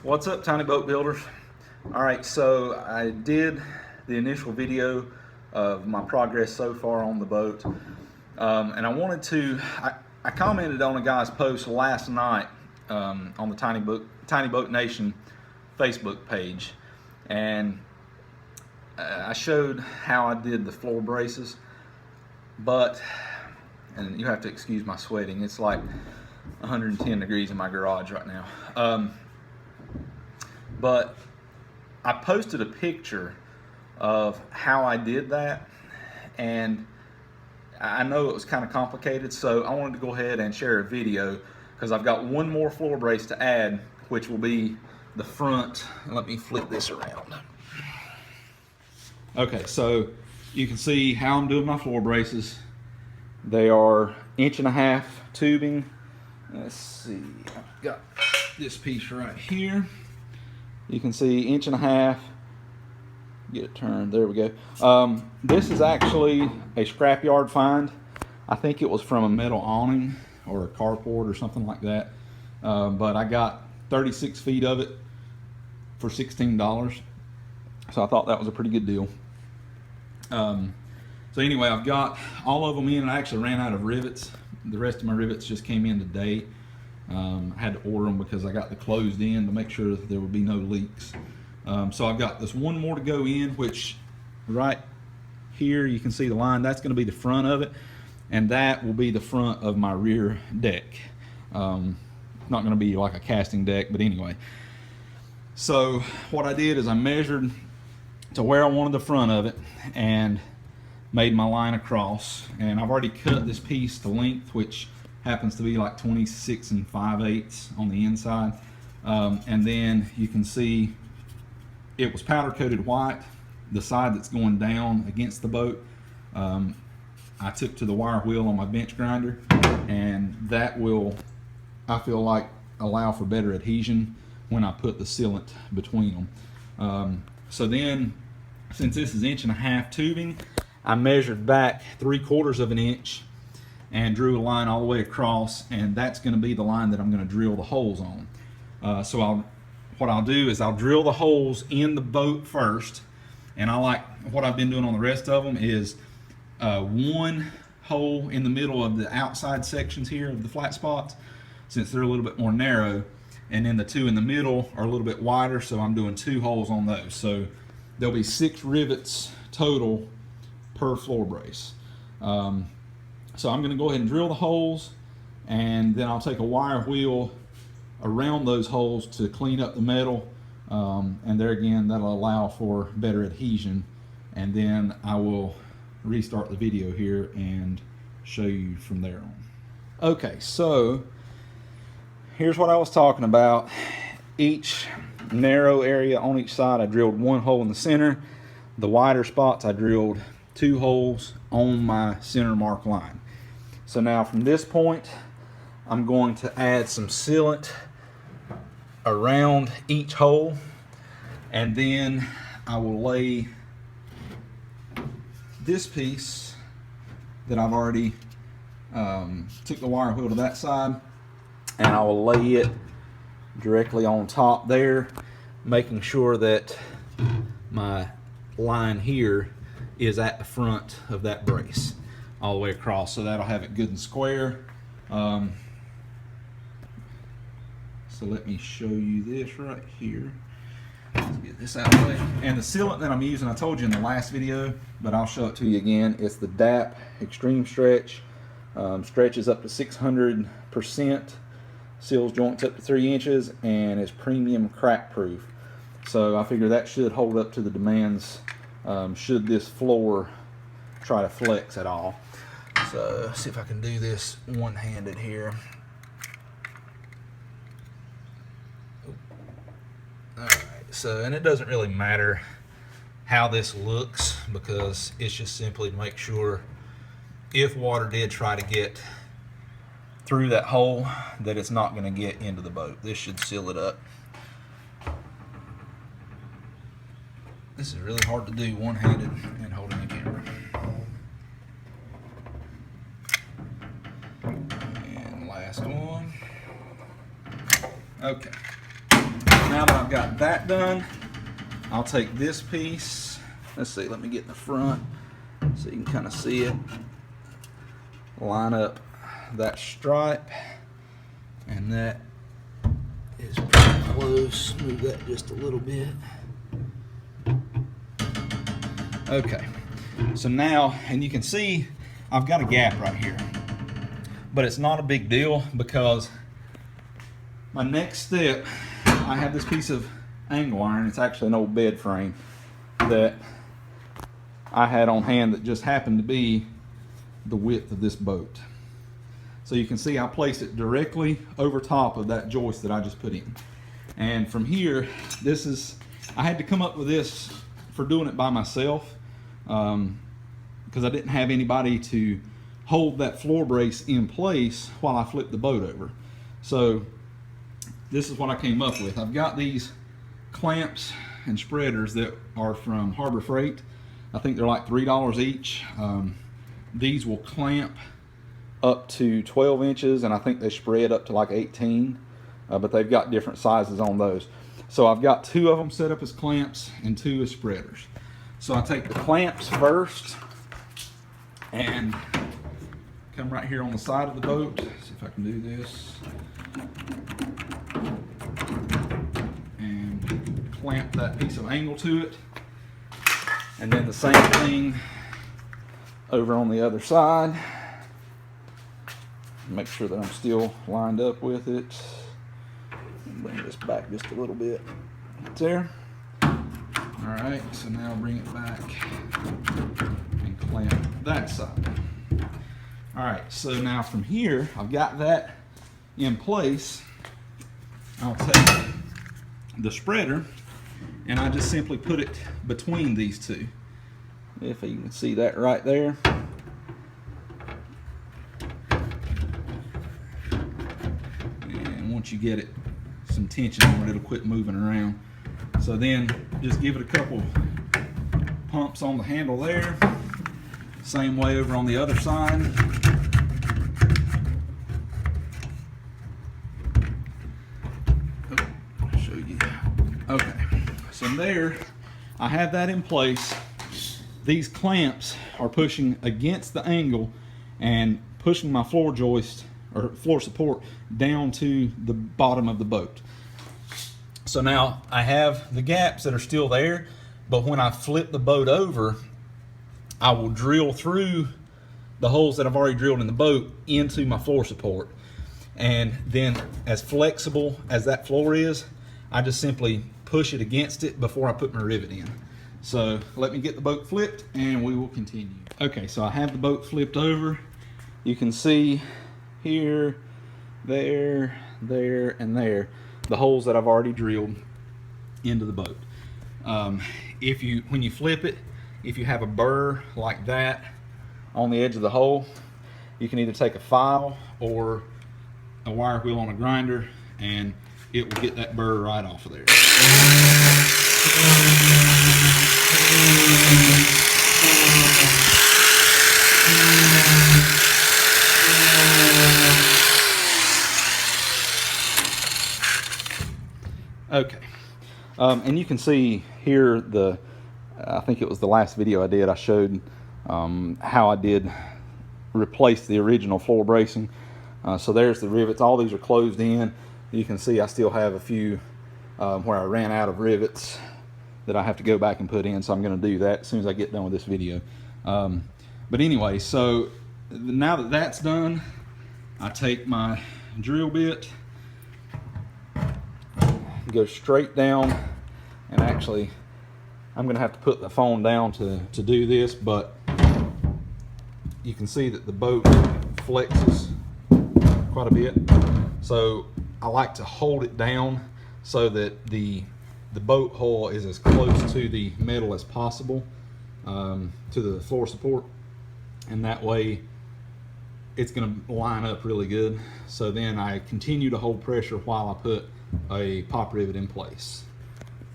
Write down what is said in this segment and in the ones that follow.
What's up, tiny boat builders? All right, so I did the initial video of my progress so far on the boat, and I commented on a guy's post last night on the Tiny Boat Nation Facebook page, and I showed how I did the floor braces, and you have to excuse my sweating, it's like 110 degrees in my garage right now. But I posted a picture of how I did that, and I know it was kind of complicated, so I wanted to go ahead and share a video because I've got one more floor brace to add, which will be the front. Let me flip this around. Okay, so you can see how I'm doing my floor braces. They are 1.5" tubing. Let's see, I've got this piece right here. You can see 1.5". Get it turned, there we go. This is actually a scrapyard find. I think it was from a metal awning or a carport or something like that. But I got 36 feet of it for $16. So I thought that was a pretty good deal. So anyway, I've got all of them in. I actually ran out of rivets. The rest of my rivets just came in today. I had to order them because I got the closed in to make sure that there would be no leaks. So I've got this one more to go in, which right here you can see the line. That's going to be the front of it, and that will be the front of my rear deck. Not going to be like a casting deck, but anyway. So what I did is I measured to where I wanted the front of it and made my line across, and I've already cut this piece to length, which happens to be like 26 5/8 on the inside. And then you can see it was powder coated white, the side that's going down against the boat. I took to the wire wheel on my bench grinder, and that will, I feel like, allow for better adhesion when I put the sealant between them. So then, since this is 1.5" tubing, I measured back 3/4 of an inch and drew a line all the way across, and that's going to be the line that I'm going to drill the holes on. So what I'll do is I'll drill the holes in the boat first, and what I've been doing on the rest of them is one hole in the middle of the outside sections here of the flat spots, since they're a little bit more narrow, and then the two in the middle are a little bit wider, so I'm doing 2 holes on those. So there'll be 6 rivets total per floor brace. So I'm going to go ahead and drill the holes, and then I'll take a wire wheel around those holes to clean up the metal, and there again, that'll allow for better adhesion, and then I will restart the video here and show you from there on. Okay, so here's what I was talking about. Each narrow area on each side, I drilled 1 hole in the center. The wider spots, I drilled 2 holes on my center mark line. So now from this point, I'm going to add some sealant around each hole, and then I will lay this piece that I've already took the wire wheel to that side, and I will lay it directly on top there, making sure that my line here is at the front of that brace all the way across, so that'll have it good and square. So let me show you this right here. Let's get this out of the way. And the sealant that I'm using, I told you in the last video, but I'll show it to you again. It's the DAP Extreme Stretch. Stretches up to 600%, seals joints up to 3 inches, and is premium crack proof. So I figure that should hold up to the demands should this floor try to flex at all. So let's see if I can do this one-handed here. Alright, so, and it doesn't really matter how this looks, because it's just simply to make sure if water did try to get through that hole, that it's not going to get into the boat. This should seal it up. This is really hard to do one-handed and holding the camera. And last one. Okay. Now now that I've got that done, I'll take this piece. Let's see, let me get in the front so you can kind of see it. Line up that stripe, and that is pretty close. Move that just a little bit. Okay, so now, and you can see I've got a gap right here, but it's not a big deal because my next step, I have this piece of angle iron. It's actually an old bed frame that I had on hand that just happened to be the width of this boat. So you can see I placed it directly over top of that joist that I just put in. And from here, I had to come up with this for doing it by myself because I didn't have anybody to hold that floor brace in place while I flipped the boat over. So this is what I came up with. I've got these clamps and spreaders that are from Harbor Freight. I think they're like $3 each. These will clamp up to 12 inches, and I think they spread up to like 18, but they've got different sizes on those. So I've got 2 of them set up as clamps and 2 as spreaders. So I take the clamps first and come right here on the side of the boat. See if I can do this. And clamp that piece of angle to it. And then the same thing over on the other side. Make sure that I'm still lined up with it. Bring this back just a little bit. Right there. All right, so now bring it back and clamp that side. All right, so now from here, I've got that in place. I'll take the spreader and I just simply put it between these two. If you can see that right there. And once you get it some tension on it, it'll quit moving around. So then just give it a couple pumps on the handle there. Same way over on the other side. I'll show you. Okay, so there, I have that in place. These clamps are pushing against the angle and pushing my floor joist or floor support down to the bottom of the boat. So now I have the gaps that are still there, but when I flip the boat over, I will drill through the holes that I've already drilled in the boat into my floor support. And then as flexible as that floor is, I just simply push it against it before I put my rivet in. So let me get the boat flipped and we will continue. Okay, so I have the boat flipped over. You can see here, there, there, and there, the holes that I've already drilled into the boat. When you flip it, if you have a burr like that on the edge of the hole, you can either take a file or a wire wheel on a grinder and it will get that burr right off of there. Okay, and you can see here I think it was the last video I did, I showed how I did replace the original floor bracing. So there's the rivets. All these are closed in. You can see I still have a few where I ran out of rivets that I have to go back and put in, so I'm going to do that as soon as I get done with this video. But anyway, so now that that's done, I take my drill bit, go straight down, and actually I'm going to have to put the phone down to do this, but you can see that the boat flexes quite a bit. So I like to hold it down so that the boat hull is as close to the metal as possible, to the floor support, and that way it's going to line up really good. So then I continue to hold pressure while I put a pop rivet in place.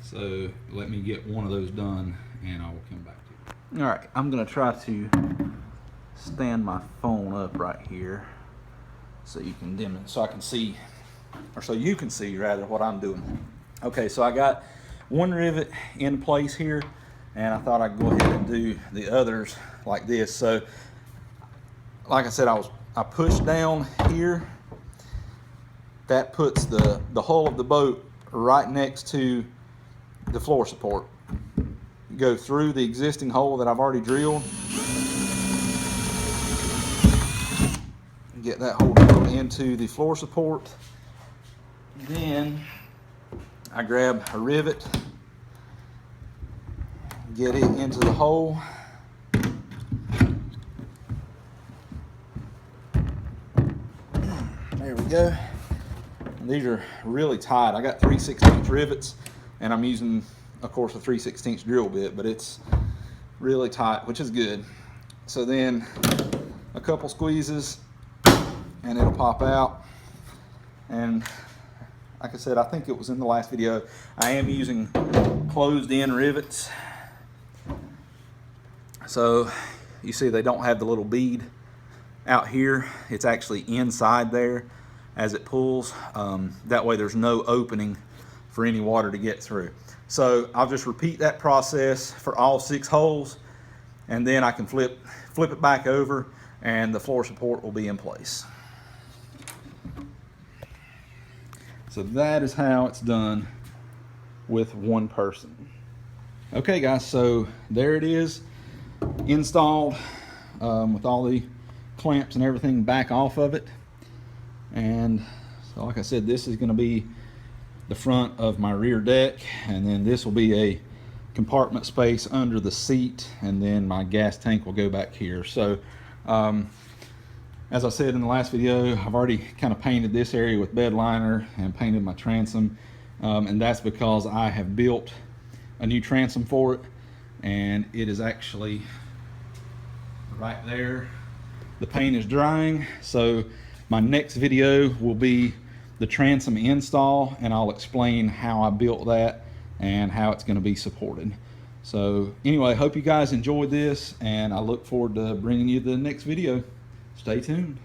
So let me get one of those done and I will come back to you. All right, I'm going to try to stand my phone up right here so you can so I can see, or so you can see rather, what I'm doing. Okay, so I got one rivet in place here, and I thought I'd go ahead and do the others like this. So like I said, I pushed down here. That puts the hull of the boat right next to the floor support. Go through the existing hole that I've already drilled. Get that hole drilled into the floor support. Then I grab a rivet, get it into the hole. There we go. And these are really tight. I got 3/16 rivets, and I'm using, of course, a 3/16 drill bit, but it's really tight, which is good. So then a couple squeezes and it'll pop out. And like I said, I think it was in the last video, I am using closed in rivets. So you see they don't have the little bead out here. It's actually inside there as it pulls. That way there's no opening for any water to get through. So I'll just repeat that process for all 6 holes, and then I can flip it back over and the floor support will be in place. So that is how it's done with one person. Okay guys, so there it is, installed with all the clamps and everything back off of it. And so like I said, this is going to be the front of my rear deck, and then this will be a compartment space under the seat, and then my gas tank will go back here. So as I said in the last video, I've already kind of painted this area with bed liner and painted my transom, and that's because I have built a new transom for it, and it is actually right there. The paint is drying, so my next video will be the transom install, and I'll explain how I built that and how it's going to be supported. So anyway, hope you guys enjoyed this, and I look forward to bringing you the next video. Stay tuned.